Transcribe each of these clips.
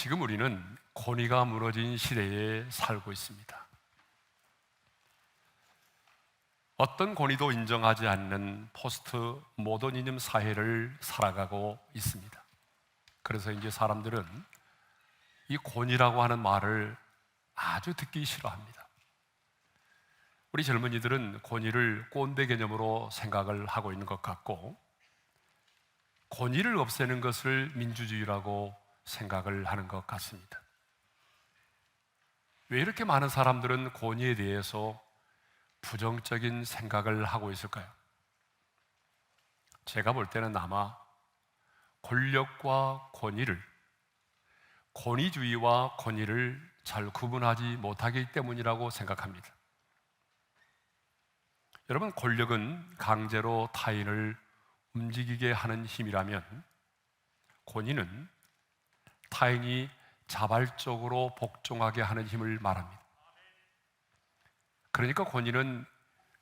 지금 우리는 권위가 무너진 시대에 살고 있습니다. 어떤 권위도 인정하지 않는 포스트 모더니즘 사회를 살아가고 있습니다. 그래서 이제 사람들은 이 권위라고 하는 말을 아주 듣기 싫어합니다. 우리 젊은이들은 권위를 꼰대 개념으로 생각을 하고 있는 것 같고, 권위를 없애는 것을 민주주의라고 생각을 하는 것 같습니다. 왜 이렇게 많은 사람들은 권위에 대해서 부정적인 생각을 하고 있을까요? 제가 볼 때는 아마 권력과 권위를, 권위주의와 권위를 잘 구분하지 못하기 때문이라고 생각합니다. 여러분, 권력은 강제로 타인을 움직이게 하는 힘이라면, 권위는 타인이 자발적으로 복종하게 하는 힘을 말합니다. 그러니까 권위는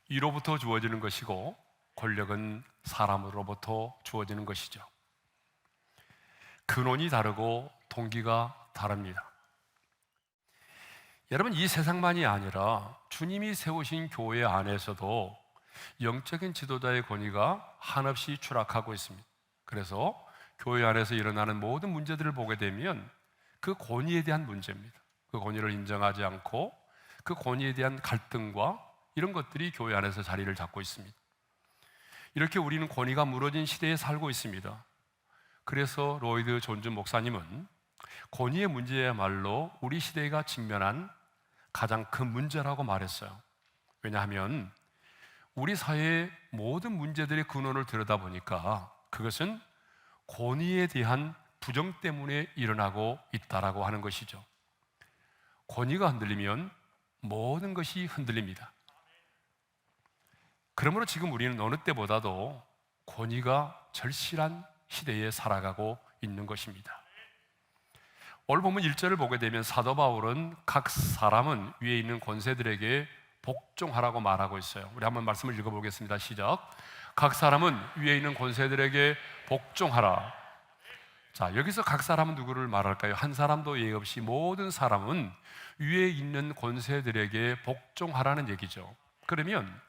이로부터 주어지는 것이고, 권력은 사람으로부터 주어지는 것이죠. 근원이 다르고 동기가 다릅니다. 여러분, 이 세상만이 아니라 주님이 세우신 교회 안에서도 영적인 지도자의 권위가 한없이 추락하고 있습니다. 그래서 교회 안에서 일어나는 모든 문제들을 보게 되면 그 권위에 대한 문제입니다. 그 권위를 인정하지 않고 그 권위에 대한 갈등과 이런 것들이 교회 안에서 자리를 잡고 있습니다. 이렇게 우리는 권위가 무너진 시대에 살고 있습니다. 그래서 로이드 존슨 목사님은 권위의 문제야말로 우리 시대가 직면한 가장 큰 문제라고 말했어요. 왜냐하면 우리 사회의 모든 문제들의 근원을 들여다보니까 그것은 권위에 대한 부정 때문에 일어나고 있다라고 하는 것이죠. 권위가 흔들리면 모든 것이 흔들립니다. 그러므로 지금 우리는 어느 때보다도 권위가 절실한 시대에 살아가고 있는 것입니다. 오늘 본문 1절을 보게 되면 사도 바울은 각 사람은 위에 있는 권세들에게 복종하라고 말하고 있어요. 우리 한번 말씀을 읽어보겠습니다. 시작. 각 사람은 위에 있는 권세들에게 복종하라. 자, 여기서 각 사람은 누구를 말할까요? 한 사람도 예의 없이 모든 사람은 위에 있는 권세들에게 복종하라는 얘기죠. 그러면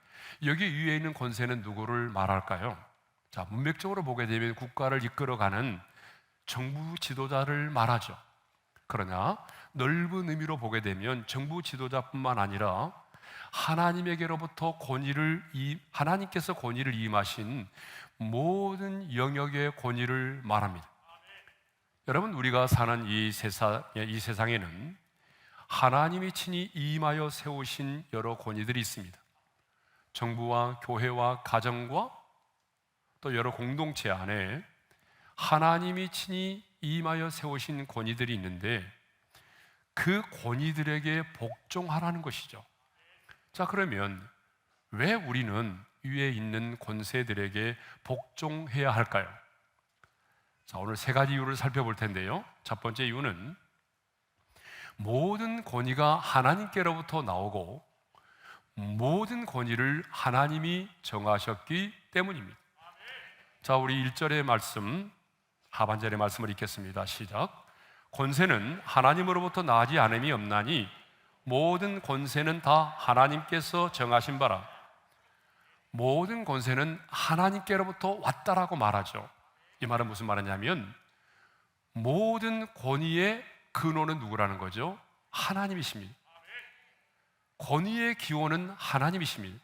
여기 위에 있는 권세는 누구를 말할까요? 자, 문맥적으로 보게 되면 국가를 이끌어가는 정부 지도자를 말하죠. 그러나 넓은 의미로 보게 되면 정부 지도자뿐만 아니라 하나님에게로부터 하나님께서 권위를 임하신 모든 영역의 권위를 말합니다. 여러분, 우리가 사는 이 세상에는 하나님이 친히 임하여 세우신 여러 권위들이 있습니다. 정부와 교회와 가정과 또 여러 공동체 안에 하나님이 친히 임하여 세우신 권위들이 있는데 그 권위들에게 복종하라는 것이죠. 자, 그러면 왜 우리는 위에 있는 권세들에게 복종해야 할까요? 자, 오늘 세 가지 이유를 살펴볼 텐데요. 첫 번째 이유는 모든 권위가 하나님께로부터 나오고 모든 권위를 하나님이 정하셨기 때문입니다. 자, 우리 1절의 말씀, 하반절의 말씀을 읽겠습니다. 시작. 권세는 하나님으로부터 나지 않음이 없나니 모든 권세는 다 하나님께서 정하신 바라. 모든 권세는 하나님께로부터 왔다라고 말하죠. 이 말은 무슨 말이냐면 모든 권위의 근원은 누구라는 거죠? 하나님이십니다. 권위의 기원은 하나님이십니다.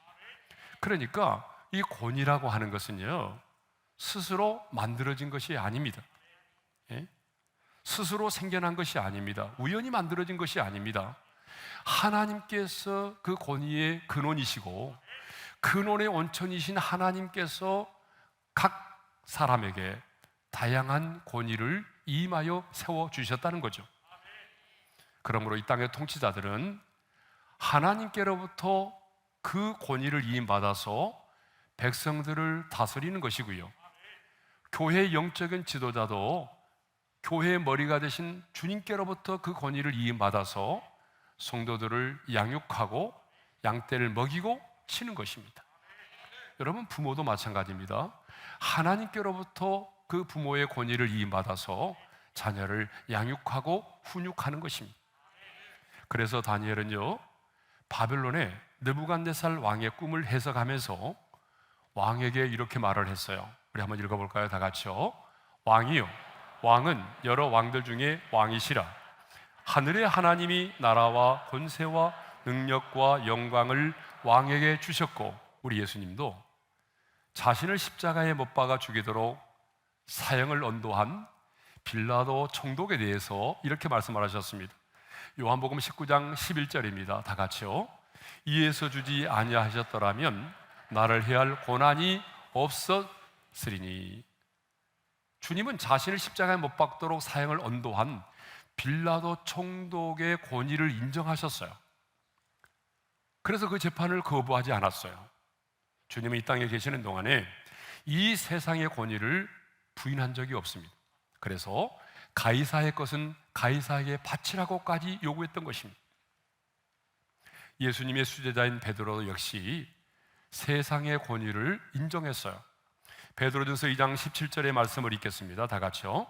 그러니까 이 권위라고 하는 것은요, 스스로 만들어진 것이 아닙니다. 예? 스스로 생겨난 것이 아닙니다. 우연히 만들어진 것이 아닙니다. 하나님께서 그 권위의 근원이시고 근원의 원천이신 하나님께서 각 사람에게 다양한 권위를 임하여 세워주셨다는 거죠. 그러므로 이 땅의 통치자들은 하나님께로부터 그 권위를 이임받아서 백성들을 다스리는 것이고요. 교회의 영적인 지도자도 교회의 머리가 되신 주님께로부터 그 권위를 이임받아서 성도들을 양육하고 양떼를 먹이고 치는 것입니다. 여러분, 부모도 마찬가지입니다. 하나님께로부터 그 부모의 권위를 이임받아서 자녀를 양육하고 훈육하는 것입니다. 그래서 다니엘은요, 바벨론의 느부갓네살 왕의 꿈을 해석하면서 왕에게 이렇게 말을 했어요. 우리 한번 읽어볼까요? 다 같이요. 왕이요, 왕은 여러 왕들 중에 왕이시라. 하늘의 하나님이 나라와 권세와 능력과 영광을 왕에게 주셨고, 우리 예수님도 자신을 십자가에 못 박아 죽이도록 사형을 언도한 빌라도 총독에 대해서 이렇게 말씀하셨습니다. 요한복음 19장 11절입니다. 다 같이요. 이에서 주지 아니하셨더라면 나를 해할 고난이 없었으리니. 주님은 자신을 십자가에 못 박도록 사형을 언도한 빌라도 총독의 권위를 인정하셨어요. 그래서 그 재판을 거부하지 않았어요. 주님은 이 땅에 계시는 동안에 이 세상의 권위를 부인한 적이 없습니다. 그래서 가이사의 것은 가이사에게 바치라고까지 요구했던 것입니다. 예수님의 수제자인 베드로 역시 세상의 권위를 인정했어요. 베드로전서 2장 17절의 말씀을 읽겠습니다. 다 같이요.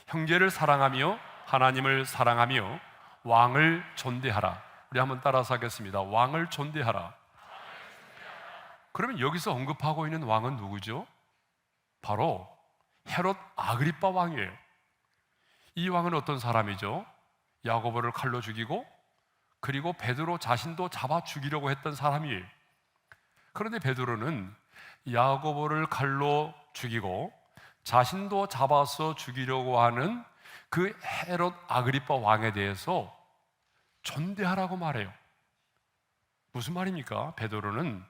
형제를 사랑하며 하나님을 사랑하며 왕을 존대하라. 우리 한번 따라서 하겠습니다. 왕을 존대하라. 그러면 여기서 언급하고 있는 왕은 누구죠? 바로 헤롯 아그리빠 왕이에요. 이 왕은 어떤 사람이죠? 야고보를 칼로 죽이고 그리고 베드로 자신도 잡아 죽이려고 했던 사람이에요. 그런데 베드로는 야고보를 칼로 죽이고 자신도 잡아서 죽이려고 하는 그 헤롯 아그리빠 왕에 대해서 존대하라고 말해요. 무슨 말입니까? 베드로는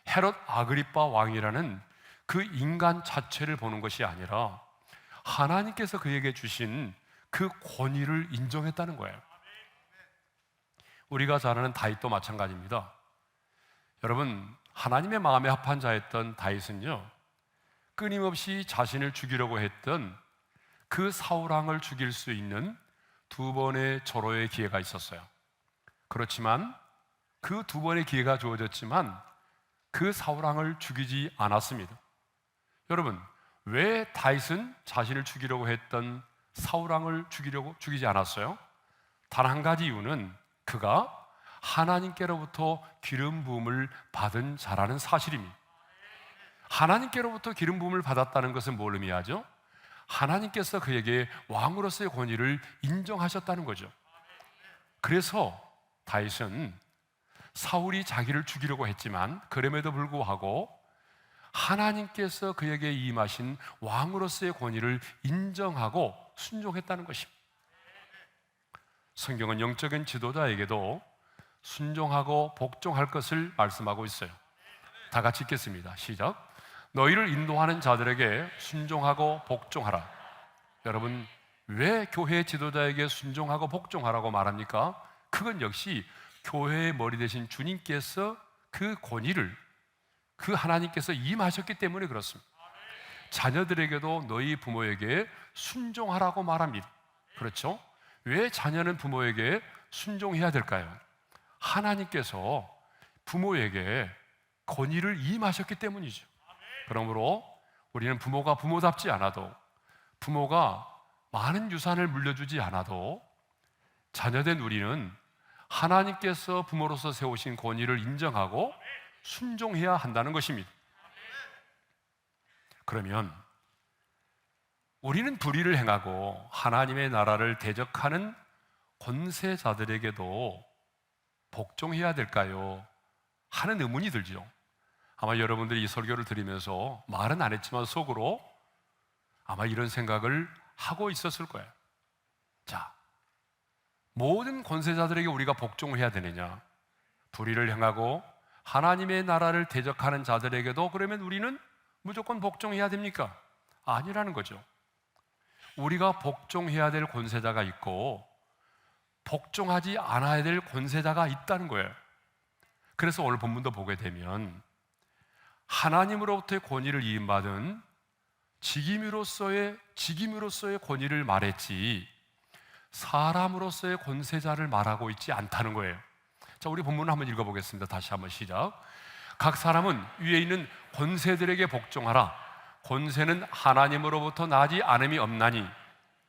헤롯 아그리빠 왕이라는 그 인간 자체를 보는 것이 아니라 하나님께서 그에게 주신 그 권위를 인정했다는 거예요. 우리가 잘 아는 다윗도 마찬가지입니다. 여러분, 하나님의 마음에 합한 자였던 다윗은요, 끊임없이 자신을 죽이려고 했던 그 사울왕을 죽일 수 있는 두 번의 절호의 기회가 있었어요. 그렇지만 그 두 번의 기회가 주어졌지만 그 사울왕을 죽이지 않았습니다. 여러분, 왜 다윗은 자신을 죽이려고 했던 사울왕을 죽이지 않았어요? 단 한 가지 이유는 그가 하나님께로부터 기름 부음을 받은 자라는 사실입니다. 하나님께로부터 기름 부음을 받았다는 것은 뭘 의미하죠? 하나님께서 그에게 왕으로서의 권위를 인정하셨다는 거죠. 그래서 다윗은 사울이 자기를 죽이려고 했지만 그럼에도 불구하고 하나님께서 그에게 임하신 왕으로서의 권위를 인정하고 순종했다는 것입니다. 성경은 영적인 지도자에게도 순종하고 복종할 것을 말씀하고 있어요. 다 같이 읽겠습니다. 시작. 너희를 인도하는 자들에게 순종하고 복종하라. 여러분, 왜 교회 지도자에게 순종하고 복종하라고 말합니까? 그건 역시 교회의 머리 되신 주님께서 그 권위를 그 하나님께서 임하셨기 때문에 그렇습니다. 자녀들에게도 너희 부모에게 순종하라고 말합니다. 그렇죠? 왜 자녀는 부모에게 순종해야 될까요? 하나님께서 부모에게 권위를 임하셨기 때문이죠. 그러므로 우리는 부모가 부모답지 않아도, 부모가 많은 유산을 물려주지 않아도 자녀된 우리는 하나님께서 부모로서 세우신 권위를 인정하고 순종해야 한다는 것입니다. 그러면 우리는 불의를 행하고 하나님의 나라를 대적하는 권세자들에게도 복종해야 될까요? 하는 의문이 들죠. 아마 여러분들이 이 설교를 들으면서 말은 안 했지만 속으로 아마 이런 생각을 하고 있었을 거예요. 자, 모든 권세자들에게 우리가 복종을 해야 되느냐? 불의를 행하고 하나님의 나라를 대적하는 자들에게도 그러면 우리는 무조건 복종해야 됩니까? 아니라는 거죠. 우리가 복종해야 될 권세자가 있고 복종하지 않아야 될 권세자가 있다는 거예요. 그래서 오늘 본문도 보게 되면 하나님으로부터의 권위를 이임받은 직임으로서의 권위를 말했지 사람으로서의 권세자를 말하고 있지 않다는 거예요. 자, 우리 본문을 한번 읽어보겠습니다. 다시 한번 시작. 각 사람은 위에 있는 권세들에게 복종하라. 권세는 하나님으로부터 나지 않음이 없나니.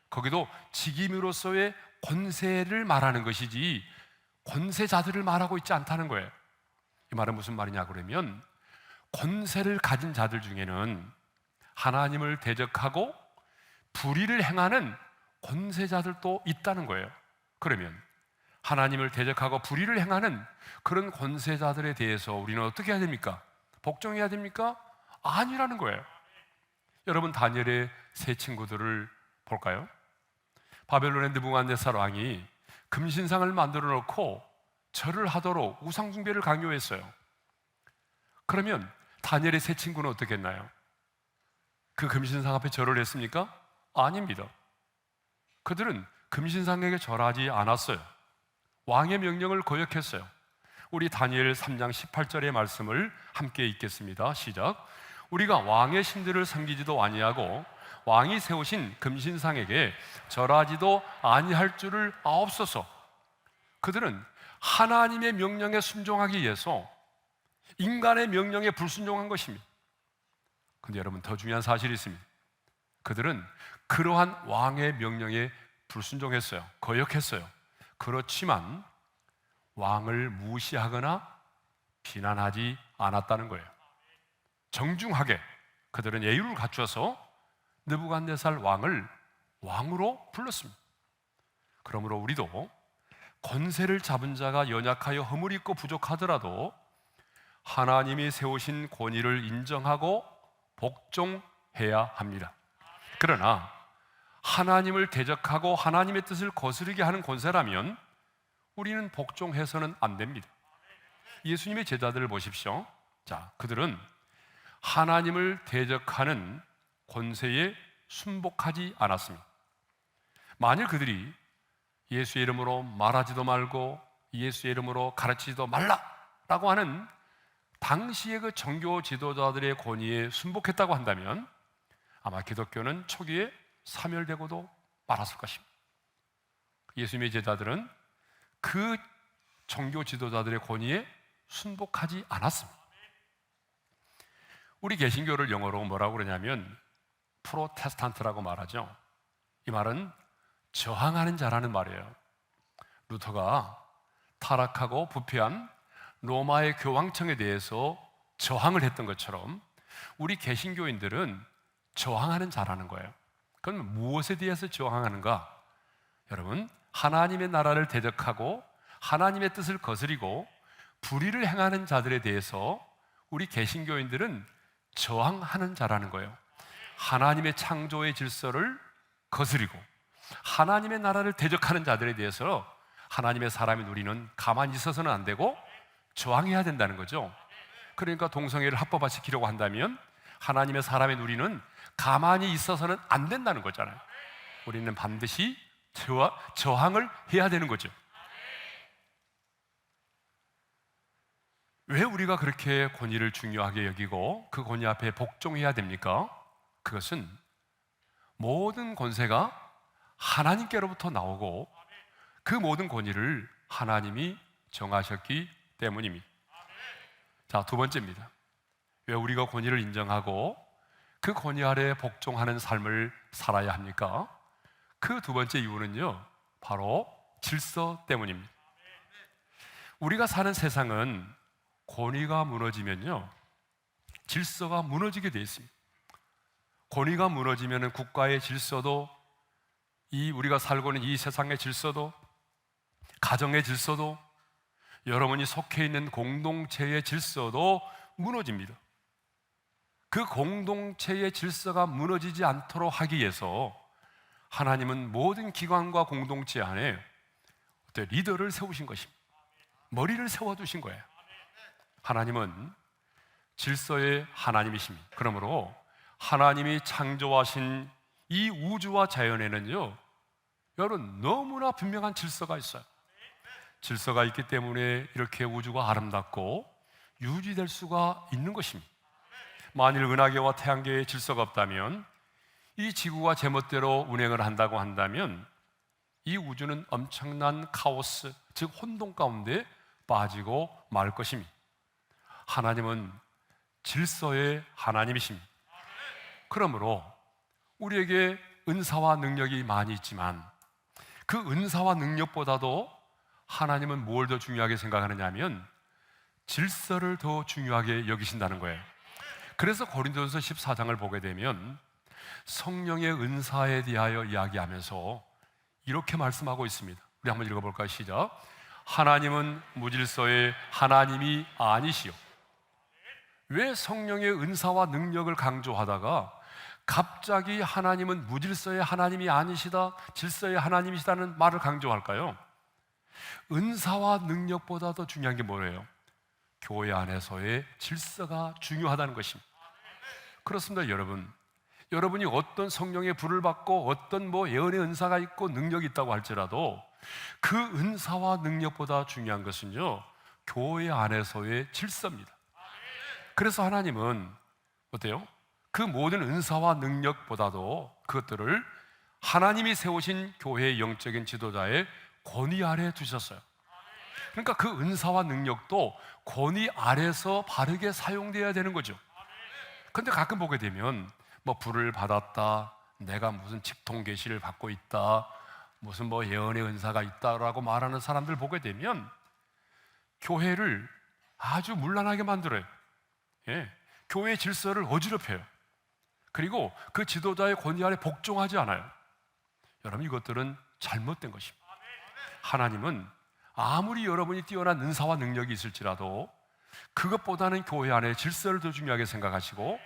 거기도 직임으로서의 권세를 말하는 것이지 권세자들을 말하고 있지 않다는 거예요. 이 말은 무슨 말이냐 그러면 권세를 가진 자들 중에는 하나님을 대적하고 불의를 행하는 권세자들도 있다는 거예요. 그러면 하나님을 대적하고 불의를 행하는 그런 권세자들에 대해서 우리는 어떻게 해야 됩니까? 복종해야 됩니까? 아니라는 거예요. 여러분, 다니엘의 세 친구들을 볼까요? 바벨론의 느부갓네살 왕이 금신상을 만들어 놓고 절을 하도록 우상 숭배를 강요했어요. 그러면 다니엘의 세 친구는 어떻게 했나요? 그 금신상 앞에 절을 했습니까? 아닙니다. 그들은 금신상에게 절하지 않았어요. 왕의 명령을 거역했어요. 우리 다니엘 3장 18절의 말씀을 함께 읽겠습니다. 시작. 우리가 왕의 신들을 섬기지도 아니하고 왕이 세우신 금신상에게 절하지도 아니할 줄을 아옵소서. 그들은 하나님의 명령에 순종하기 위해서 인간의 명령에 불순종한 것입니다. 그런데 여러분, 더 중요한 사실이 있습니다. 그들은 그러한 왕의 명령에 불순종했어요. 거역했어요. 그렇지만 왕을 무시하거나 비난하지 않았다는 거예요. 정중하게 그들은 예의를 갖춰서 느부갓네살 왕을 왕으로 불렀습니다. 그러므로 우리도 권세를 잡은 자가 연약하여 허물 있고 부족하더라도 하나님이 세우신 권위를 인정하고 복종해야 합니다. 그러나 하나님을 대적하고 하나님의 뜻을 거스르게 하는 권세라면 우리는 복종해서는 안 됩니다. 예수님의 제자들을 보십시오. 자, 그들은 하나님을 대적하는 권세에 순복하지 않았습니다. 만일 그들이 예수의 이름으로 말하지도 말고 예수의 이름으로 가르치지도 말라라고 하는 당시의 그 종교 지도자들의 권위에 순복했다고 한다면 아마 기독교는 초기에 사멸되고도 말았을 것입니다. 예수님의 제자들은 그 종교 지도자들의 권위에 순복하지 않았습니다. 우리 개신교를 영어로 뭐라고 그러냐면 프로테스탄트라고 말하죠. 이 말은 저항하는 자라는 말이에요. 루터가 타락하고 부패한 로마의 교황청에 대해서 저항을 했던 것처럼 우리 개신교인들은 저항하는 자라는 거예요. 그럼 무엇에 대해서 저항하는가? 여러분, 하나님의 나라를 대적하고 하나님의 뜻을 거스리고 불의를 행하는 자들에 대해서 우리 개신교인들은 저항하는 자라는 거예요. 하나님의 창조의 질서를 거스리고 하나님의 나라를 대적하는 자들에 대해서 하나님의 사람인 우리는 가만히 있어서는 안 되고 저항해야 된다는 거죠. 그러니까 동성애를 합법화시키려고 한다면 하나님의 사람인 우리는 가만히 있어서는 안 된다는 거잖아요. 우리는 반드시 저항을 해야 되는 거죠. 왜 우리가 그렇게 권위를 중요하게 여기고 그 권위 앞에 복종해야 됩니까? 그것은 모든 권세가 하나님께로부터 나오고 그 모든 권위를 하나님이 정하셨기 때문입니다. 자, 두 번째입니다. 왜 우리가 권위를 인정하고 그 권위 아래 복종하는 삶을 살아야 합니까? 그 두 번째 이유는요, 바로 질서 때문입니다. 우리가 사는 세상은 권위가 무너지면요, 질서가 무너지게 되어 있습니다. 권위가 무너지면 국가의 질서도, 우리가 살고 있는 이 세상의 질서도, 가정의 질서도, 여러분이 속해 있는 공동체의 질서도 무너집니다. 그 공동체의 질서가 무너지지 않도록 하기 위해서 하나님은 모든 기관과 공동체 안에 리더를 세우신 것입니다. 머리를 세워두신 거예요. 하나님은 질서의 하나님이십니다. 그러므로 하나님이 창조하신 이 우주와 자연에는요, 여러분, 너무나 분명한 질서가 있어요. 질서가 있기 때문에 이렇게 우주가 아름답고 유지될 수가 있는 것입니다. 만일 은하계와 태양계의 질서가 없다면, 이 지구가 제멋대로 운행을 한다고 한다면 이 우주는 엄청난 카오스, 즉 혼돈 가운데 빠지고 말 것입니다. 하나님은 질서의 하나님이십니다. 그러므로 우리에게 은사와 능력이 많이 있지만 그 은사와 능력보다도 하나님은 뭘 더 중요하게 생각하느냐 하면 질서를 더 중요하게 여기신다는 거예요. 그래서 고린도전서 14장을 보게 되면 성령의 은사에 대하여 이야기하면서 이렇게 말씀하고 있습니다. 우리 한번 읽어볼까요? 시작. 하나님은 무질서의 하나님이 아니시오. 왜 성령의 은사와 능력을 강조하다가 갑자기 하나님은 무질서의 하나님이 아니시다, 질서의 하나님이시다는 말을 강조할까요? 은사와 능력보다 더 중요한 게 뭐예요? 교회 안에서의 질서가 중요하다는 것입니다. 그렇습니다, 여러분. 여러분이 어떤 성령의 불을 받고 어떤 예언의 은사가 있고 능력이 있다고 할지라도 그 은사와 능력보다 중요한 것은요, 교회 안에서의 질서입니다. 그래서 하나님은 어때요? 그 모든 은사와 능력보다도 그것들을 하나님이 세우신 교회의 영적인 지도자의 권위 아래에 두셨어요. 그러니까 그 은사와 능력도 권위 아래서 바르게 사용되어야 되는 거죠. 그런데 가끔 보게 되면 불을 받았다, 내가 무슨 직통 계시를 받고 있다, 무슨 예언의 은사가 있다라고 말하는 사람들 보게 되면 교회를 아주 문란하게 만들어요. 교회의 질서를 어지럽혀요. 그리고 그 지도자의 권위 아래 복종하지 않아요. 여러분, 이것들은 잘못된 것입니다. 하나님은 아무리 여러분이 뛰어난 은사와 능력이 있을지라도 그것보다는 교회 안에 질서를 더 중요하게 생각하시고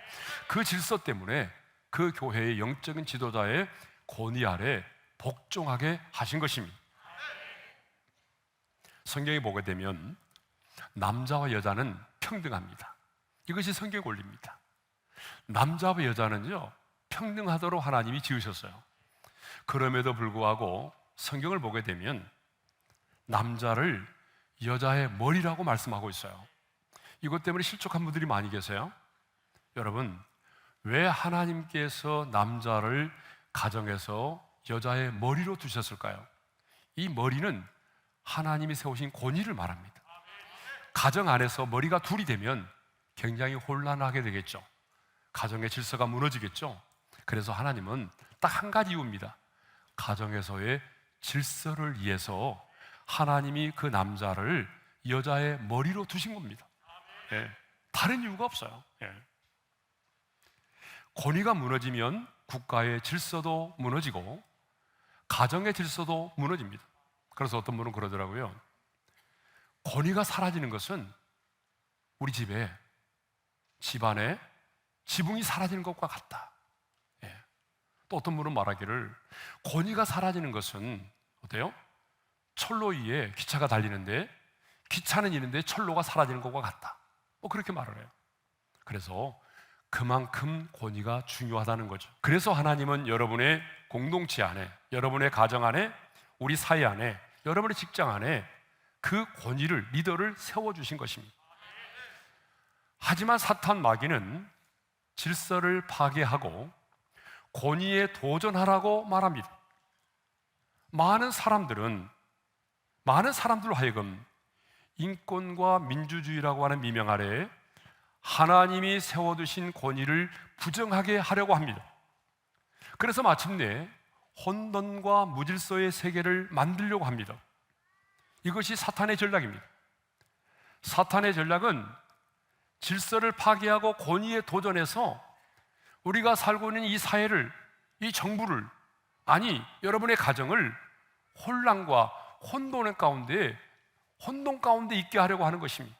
그 질서 때문에 그 교회의 영적인 지도자의 권위 아래 복종하게 하신 것입니다. 성경에 보게 되면 남자와 여자는 평등합니다. 이것이 성경 원리입니다. 남자와 여자는요, 평등하도록 하나님이 지으셨어요. 그럼에도 불구하고 성경을 보게 되면 남자를 여자의 머리라고 말씀하고 있어요. 이것 때문에 실족한 분들이 많이 계세요. 여러분, 왜 하나님께서 남자를 가정에서 여자의 머리로 두셨을까요? 이 머리는 하나님이 세우신 권위를 말합니다. 가정 안에서 머리가 둘이 되면 굉장히 혼란하게 되겠죠. 가정의 질서가 무너지겠죠. 그래서 하나님은 딱 한 가지 이유입니다. 가정에서의 질서를 위해서 하나님이 그 남자를 여자의 머리로 두신 겁니다. 다른 이유가 없어요. 권위가 무너지면 국가의 질서도 무너지고 가정의 질서도 무너집니다. 그래서 어떤 분은 그러더라고요. 권위가 사라지는 것은 우리 집안에 지붕이 사라지는 것과 같다. 또 어떤 분은 말하기를 권위가 사라지는 것은 어때요? 철로 위에 기차가 달리는데 기차는 있는데 철로가 사라지는 것과 같다. 그렇게 말을 해요. 그래서 그만큼 권위가 중요하다는 거죠. 그래서 하나님은 여러분의 공동체 안에, 여러분의 가정 안에, 우리 사회 안에, 여러분의 직장 안에 그 권위를, 리더를 세워주신 것입니다. 하지만 사탄 마귀는 질서를 파괴하고 권위에 도전하라고 말합니다. 많은 사람들로 하여금 인권과 민주주의라고 하는 미명 아래 하나님이 세워두신 권위를 부정하게 하려고 합니다. 그래서 마침내 혼돈과 무질서의 세계를 만들려고 합니다. 이것이 사탄의 전략입니다. 사탄의 전략은 질서를 파괴하고 권위에 도전해서 우리가 살고 있는 이 사회를, 이 정부를, 아니 여러분의 가정을 혼란과 혼돈 가운데 있게 하려고 하는 것입니다.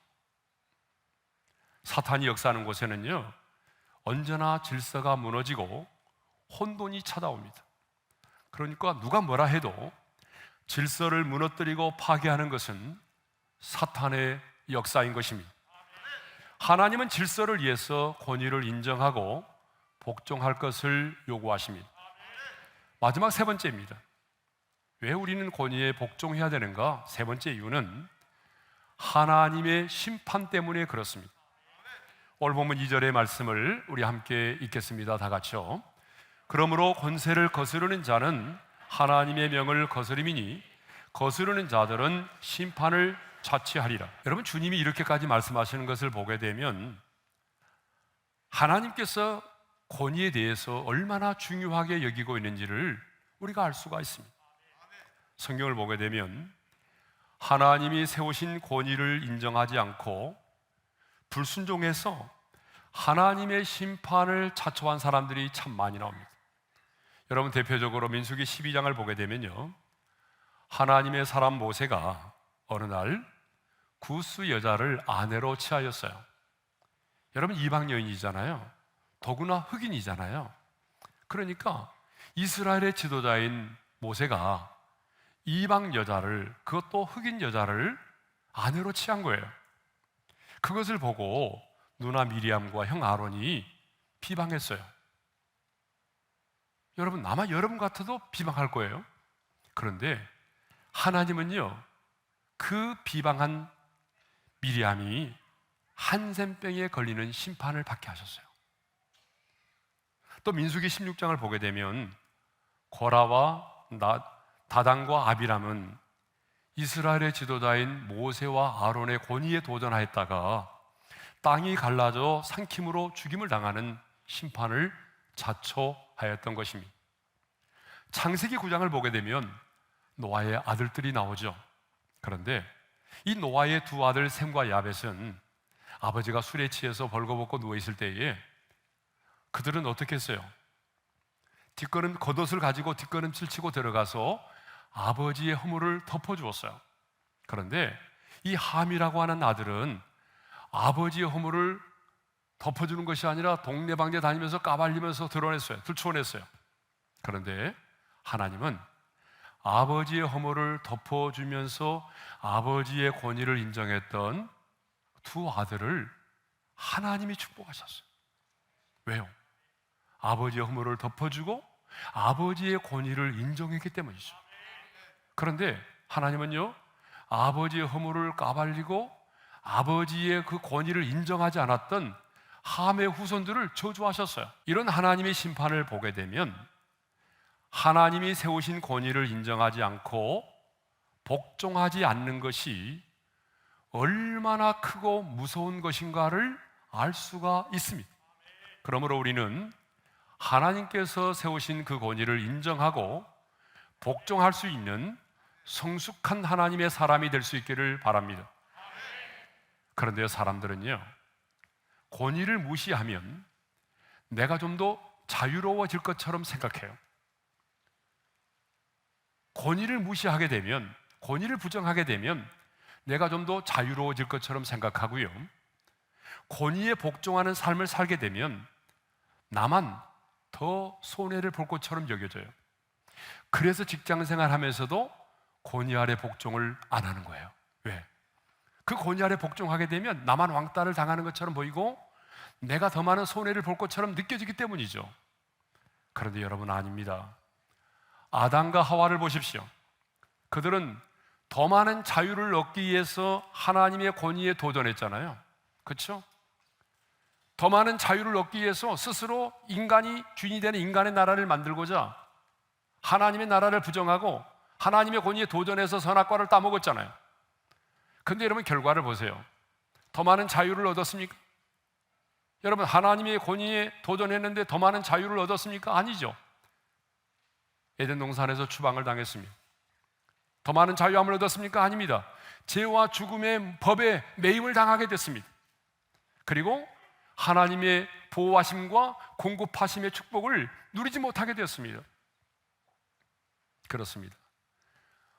사탄이 역사하는 곳에는요, 언제나 질서가 무너지고 혼돈이 찾아옵니다. 그러니까 누가 뭐라 해도 질서를 무너뜨리고 파괴하는 것은 사탄의 역사인 것입니다. 하나님은 질서를 위해서 권위를 인정하고 복종할 것을 요구하십니다. 마지막 세 번째입니다. 왜 우리는 권위에 복종해야 되는가? 세 번째 이유는 하나님의 심판 때문에 그렇습니다. 오늘 본문 2절의 말씀을 우리 함께 읽겠습니다. 다 같이요. 그러므로 권세를 거스르는 자는 하나님의 명을 거스림이니 거스르는 자들은 심판을 자취하리라. 여러분, 주님이 이렇게까지 말씀하시는 것을 보게 되면 하나님께서 권위에 대해서 얼마나 중요하게 여기고 있는지를 우리가 알 수가 있습니다. 성경을 보게 되면 하나님이 세우신 권위를 인정하지 않고 불순종해서 하나님의 심판을 자초한 사람들이 참 많이 나옵니다. 여러분, 대표적으로 민수기 12장을 보게 되면요, 하나님의 사람 모세가 어느 날 구스 여자를 아내로 취하였어요. 여러분, 이방 여인이잖아요. 더구나 흑인이잖아요. 그러니까 이스라엘의 지도자인 모세가 이방 여자를, 그것도 흑인 여자를 아내로 취한 거예요. 그것을 보고 누나 미리암과 형 아론이 비방했어요. 여러분, 아마 여러분 같아도 비방할 거예요. 그런데 하나님은요, 그 비방한 미리암이 한센병에 걸리는 심판을 받게 하셨어요. 또 민수기 16장을 보게 되면 고라와 다단과 아비람은 이스라엘의 지도자인 모세와 아론의 권위에 도전하였다가 땅이 갈라져 삼킴으로 죽임을 당하는 심판을 자초하였던 것입니다. 창세기 9장을 보게 되면 노아의 아들들이 나오죠. 그런데 이 노아의 두 아들 셈과 야벳은 아버지가 술에 취해서 벌거벗고 누워있을 때에 그들은 어떻게 했어요? 겉옷을 가지고 뒷걸음질 치고 들어가서 아버지의 허물을 덮어주었어요. 그런데 이 함이라고 하는 아들은 아버지의 허물을 덮어주는 것이 아니라 동네방네 다니면서 까발리면서 들춰냈어요. 그런데 하나님은 아버지의 허물을 덮어주면서 아버지의 권위를 인정했던 두 아들을 하나님이 축복하셨어요. 왜요? 아버지의 허물을 덮어주고 아버지의 권위를 인정했기 때문이죠. 그런데 하나님은요, 아버지의 허물을 까발리고 아버지의 그 권위를 인정하지 않았던 함의 후손들을 저주하셨어요. 이런 하나님의 심판을 보게 되면 하나님이 세우신 권위를 인정하지 않고 복종하지 않는 것이 얼마나 크고 무서운 것인가를 알 수가 있습니다. 그러므로 우리는 하나님께서 세우신 그 권위를 인정하고 복종할 수 있는 성숙한 하나님의 사람이 될 수 있기를 바랍니다. 그런데 사람들은요, 권위를 무시하면 내가 좀 더 자유로워질 것처럼 생각해요. 권위를 무시하게 되면, 권위를 부정하게 되면 내가 좀 더 자유로워질 것처럼 생각하고요, 권위에 복종하는 삶을 살게 되면 나만 더 손해를 볼 것처럼 여겨져요. 그래서 직장생활 하면서도 권위 아래 복종을 안 하는 거예요. 왜? 그 권위 아래 복종하게 되면 나만 왕따를 당하는 것처럼 보이고 내가 더 많은 손해를 볼 것처럼 느껴지기 때문이죠. 그런데 여러분, 아닙니다. 아담과 하와를 보십시오. 그들은 더 많은 자유를 얻기 위해서 하나님의 권위에 도전했잖아요. 그렇죠? 더 많은 자유를 얻기 위해서 스스로 인간이 주인이 되는 인간의 나라를 만들고자 하나님의 나라를 부정하고 하나님의 권위에 도전해서 선악과를 따먹었잖아요. 그런데 여러분, 결과를 보세요. 더 많은 자유를 얻었습니까? 여러분, 하나님의 권위에 도전했는데 더 많은 자유를 얻었습니까? 아니죠. 에덴 동산에서 추방을 당했습니다. 더 많은 자유함을 얻었습니까? 아닙니다. 죄와 죽음의 법에 매임을 당하게 됐습니다. 그리고 하나님의 보호하심과 공급하심의 축복을 누리지 못하게 되었습니다. 그렇습니다.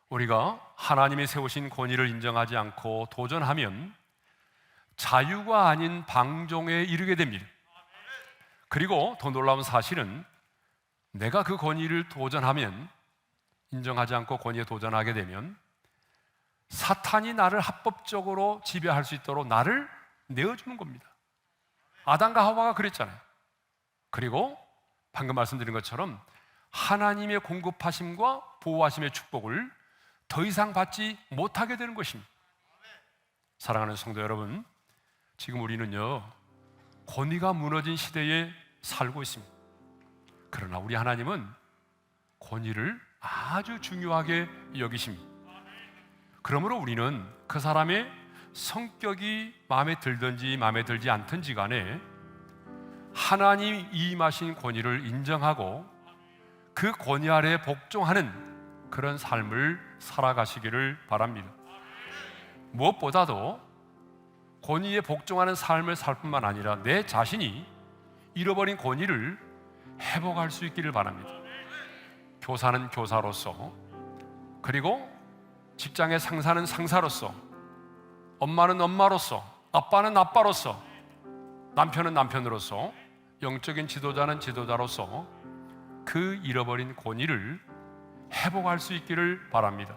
우리가 하나님이 세우신 권위를 인정하지 않고 도전하면 자유가 아닌 방종에 이르게 됩니다. 그리고 더 놀라운 사실은 내가 그 권위를 도전하면, 인정하지 않고 권위에 도전하게 되면 사탄이 나를 합법적으로 지배할 수 있도록 나를 내어주는 겁니다. 아담과 하와가 그랬잖아요. 그리고 방금 말씀드린 것처럼 하나님의 공급하심과 보호하심의 축복을 더 이상 받지 못하게 되는 것입니다. 사랑하는 성도 여러분, 지금 우리는요, 권위가 무너진 시대에 살고 있습니다. 그러나 우리 하나님은 권위를 아주 중요하게 여기십니다. 그러므로 우리는 그 사람의 성격이 마음에 들든지 마음에 들지 않든지 간에 하나님이 임하신 권위를 인정하고 그 권위 아래에 복종하는 그런 삶을 살아가시기를 바랍니다. 무엇보다도 권위에 복종하는 삶을 살 뿐만 아니라 내 자신이 잃어버린 권위를 회복할 수 있기를 바랍니다. 교사는 교사로서, 그리고 직장의 상사는 상사로서, 엄마는 엄마로서, 아빠는 아빠로서, 남편은 남편으로서, 영적인 지도자는 지도자로서 그 잃어버린 권위를 회복할 수 있기를 바랍니다.